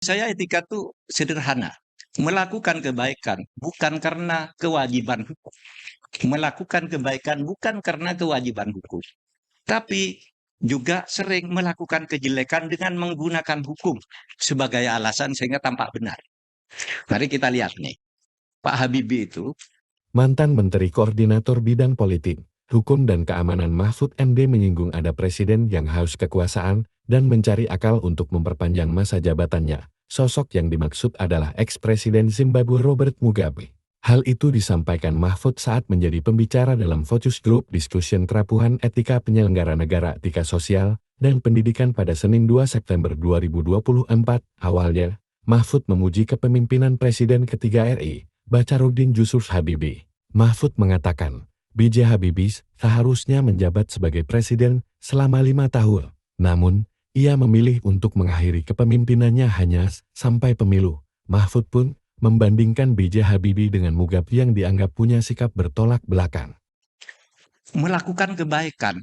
Saya etika tuh sederhana, melakukan kebaikan bukan karena kewajiban hukum. Melakukan kebaikan bukan karena kewajiban hukum, tapi juga sering melakukan kejelekan dengan menggunakan hukum sebagai alasan sehingga tampak benar. Mari kita lihat nih, Pak Habibie itu Mantan Menteri Koordinator Bidang Politik, Hukum dan Keamanan Mahfud MD menyinggung ada presiden yang haus kekuasaan dan mencari akal untuk memperpanjang masa jabatannya. Sosok yang dimaksud adalah ex-presiden Zimbabwe Robert Mugabe. Hal itu disampaikan Mahfud saat menjadi pembicara dalam Focus Group Discussion Kerapuhan Etika Penyelenggara Negara Etika Sosial dan Pendidikan pada Senin 2 September 2024. Awalnya, Mahfud memuji kepemimpinan Presiden ketiga RI, Bacharuddin Yusuf Habibie. Mahfud mengatakan, B.J. Habibie seharusnya menjabat sebagai presiden selama 5 tahun. Namun, ia memilih untuk mengakhiri kepemimpinannya hanya sampai pemilu. Mahfud pun membandingkan B.J. Habibie dengan Mugabe yang dianggap punya sikap bertolak belakang. melakukan kebaikan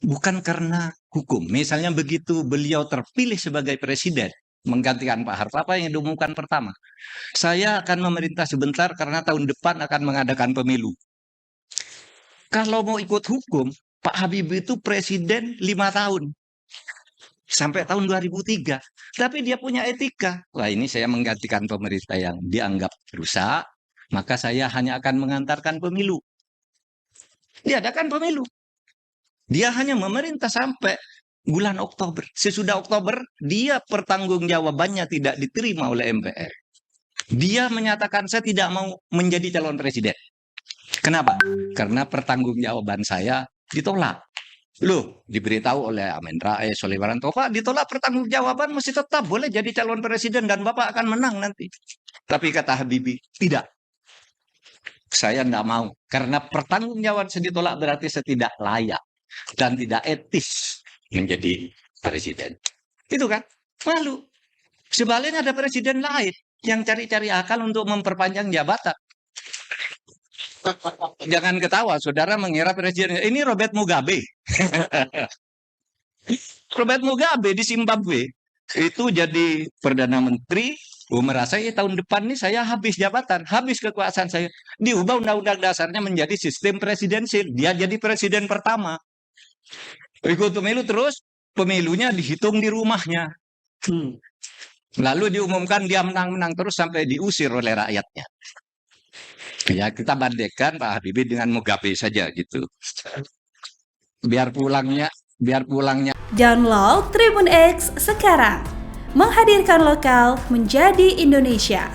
bukan karena hukum. Misalnya begitu beliau terpilih sebagai presiden, menggantikan Pak Harto, apa yang diumumkan pertama? Saya akan memerintah sebentar karena tahun depan akan mengadakan pemilu. Kalau mau ikut hukum, Pak Habibie itu presiden 5 tahun. Sampai tahun 2003. Tapi dia punya etika. Wah, ini saya menggantikan pemerintah yang dianggap rusak, maka saya hanya akan mengantarkan pemilu. Diadakan pemilu. Dia hanya memerintah sampai bulan Oktober. Sesudah Oktober, dia pertanggungjawabannya tidak diterima oleh MPR. Dia menyatakan saya tidak mau menjadi calon presiden. Kenapa? Karena pertanggungjawaban saya ditolak. Loh, diberitahu oleh Amin Rais, oleh Wiranto, Pak, ditolak pertanggungjawaban masih tetap boleh jadi calon presiden dan Bapak akan menang nanti. Tapi kata Habibie, tidak. Saya tidak mau. Karena pertanggungjawaban saya ditolak berarti saya tidak layak dan tidak etis menjadi presiden. Itu kan? Malu. Sebaliknya ada presiden lain yang cari-cari akal untuk memperpanjang jabatan. Jangan ketawa, saudara mengira presiden ini Robert Mugabe. Robert Mugabe di Zimbabwe itu jadi perdana menteri. Merasa tahun depan nih saya habis jabatan, habis kekuasaan saya. Diubah undang-undang dasarnya menjadi sistem presidensil. Dia jadi presiden pertama. Ikut pemilu terus, pemilunya dihitung di rumahnya. Lalu diumumkan dia menang-menang terus sampai diusir oleh rakyatnya. Ya, kita bandingkan Pak Habibie dengan Mugabe saja gitu. Biar pulangnya. Download Tribun X sekarang. Menghadirkan lokal menjadi Indonesia.